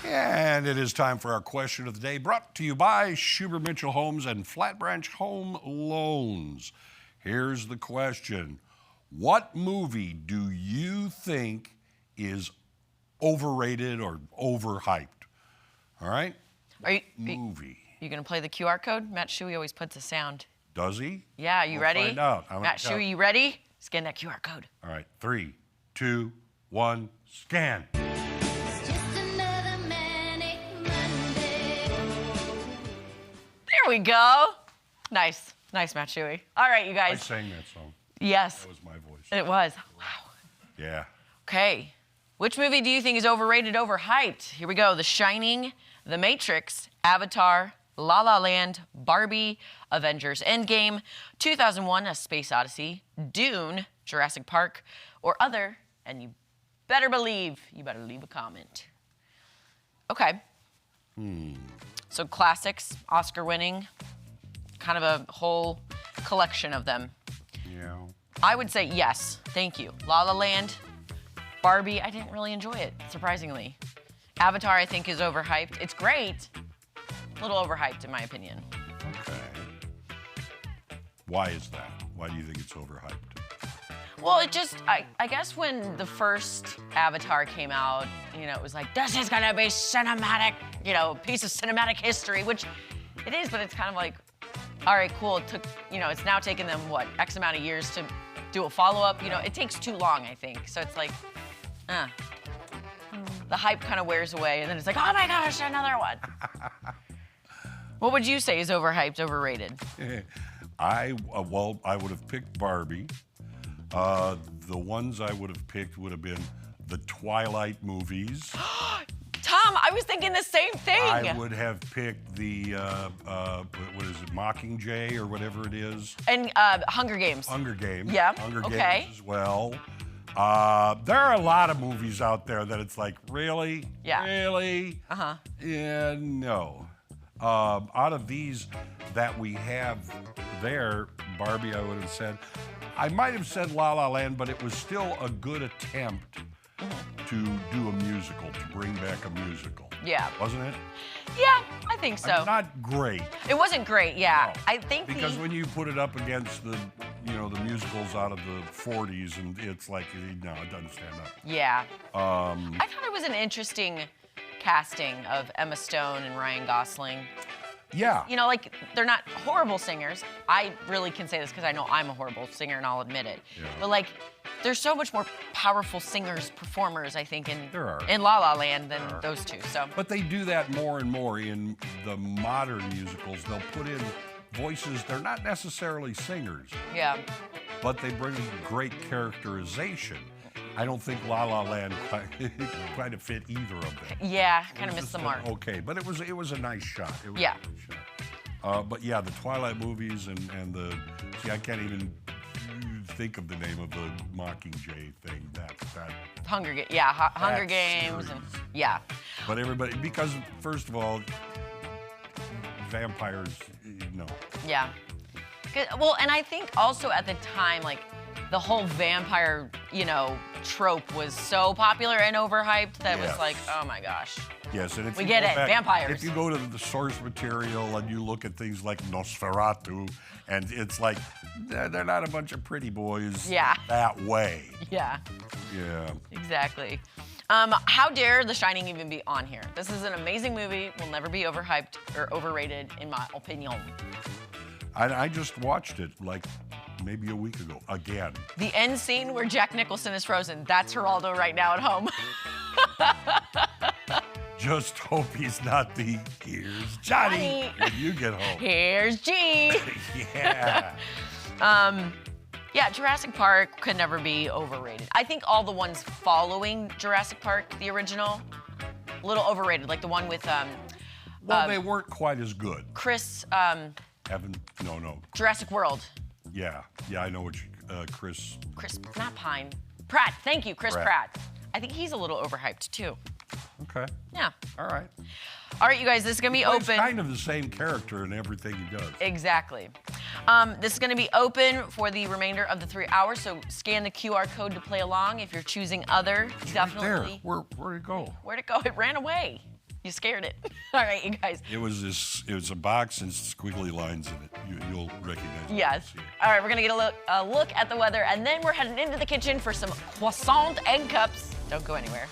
And it is time for our question of the day, brought to you by Schubert Mitchell Homes and Flat Branch Home Loans. Here's the question. What movie do you think is overrated or overhyped? All right? Movie. You going to play the QR code? Matt Shuey always puts a sound. Does he? Yeah, you ready? Find out. Matt Shuey, you ready? Scan that QR code. All right, 3, 2, 1, scan. There we go. Nice, Matt Shuey. All right, you guys. I sang that song. Yes. That was my voice. It was. Wow. Yeah. Okay. Which movie do you think is overrated, overhyped? Here we go. The Shining, The Matrix, Avatar, La La Land, Barbie, Avengers Endgame, 2001: A Space Odyssey, Dune, Jurassic Park, or other, and you better leave a comment. Okay. So classics, Oscar-winning, kind of a whole collection of them. Yeah. I would say yes, thank you. La La Land, Barbie, I didn't really enjoy it, surprisingly. Avatar, I think, is overhyped. It's great, a little overhyped in my opinion. Okay. Why is that? Why do you think it's overhyped? Well, it just, I guess when the first Avatar came out, it was like, this is gonna be cinematic, piece of cinematic history, which it is, but it's kind of like, all right, cool, it took, it's now taken them, X amount of years to do a follow-up, it takes too long, I think, so it's like, the hype kind of wears away, and then it's like, oh my gosh, another one. What would you say is overhyped, overrated? I would have picked Barbie. The ones I would have picked would have been the Twilight movies. Tom, I was thinking the same thing. I would have picked the, what is it, Mockingjay or whatever it is. And Hunger Games. Hunger Games. Yeah, Hunger okay. Games as well. There are a lot of movies out there that it's like, really? Yeah. Really? Uh-huh. Yeah, no. Out of these that we have there, Barbie, I would have said, I might have said La La Land, but it was still a good attempt to do a musical, to bring back a musical. Yeah. Wasn't it? Yeah, I think so. Not great. It wasn't great, yeah. No. I think because when you put it up against the musicals out of the 40s, and it's like, no, it doesn't stand up. Yeah. I thought it was an interesting casting of Emma Stone and Ryan Gosling. Yeah. They're not horrible singers. I really can say this because I know I'm a horrible singer, and I'll admit it. Yeah. But there's so much more powerful singers, performers, I think, in La La Land than those two. So. But they do that more and more in the modern musicals. They'll put in voices. They're not necessarily singers. Yeah. But they bring a great characterization. I don't think La La Land quite fit either of them. Yeah, kind of missed the mark. Okay, but it was a nice shot. It was yeah. A nice shot. But yeah, the Twilight movies and the I can't even think of the name of the Mockingjay thing. That Hunger Games. Yeah, Hunger Games and yeah. But everybody, because first of all, vampires, no. Yeah. Well, and I think also at the time, the whole vampire, trope was so popular and overhyped that it was like, oh my gosh. Yes, and if we get it, vampires. If you go to the source material and you look at things like Nosferatu, and it's like, they're not a bunch of pretty boys that way. Yeah. Yeah. Exactly. How dare The Shining even be on here? This is an amazing movie, will never be overhyped or overrated, in my opinion. I just watched it maybe a week ago, again. The end scene where Jack Nicholson is frozen, that's Geraldo right now at home. Just hope he's not the, here's Johnny, when you get home. Here's G. Yeah. Yeah, Jurassic Park could never be overrated. I think all the ones following Jurassic Park, the original, a little overrated, like the one with... well, they weren't quite as good. Chris... No. Jurassic World. Yeah, I know what Chris, not Pine. Pratt, thank you, Chris Pratt. I think he's a little overhyped too. Okay. Yeah. All right. All right, you guys, this is gonna be open. He's kind of the same character in everything he does. Exactly. This is gonna be open for the remainder of the 3 hours, so scan the QR code to play along. If you're choosing other, definitely. Right there. Where'd it go? Where'd it go? It ran away. You scared it. All right, you guys. It was a box and squiggly lines in it. You'll recognize it. Yes. All right, we're gonna get a look at the weather, and then we're heading into the kitchen for some croissant egg cups. Don't go anywhere.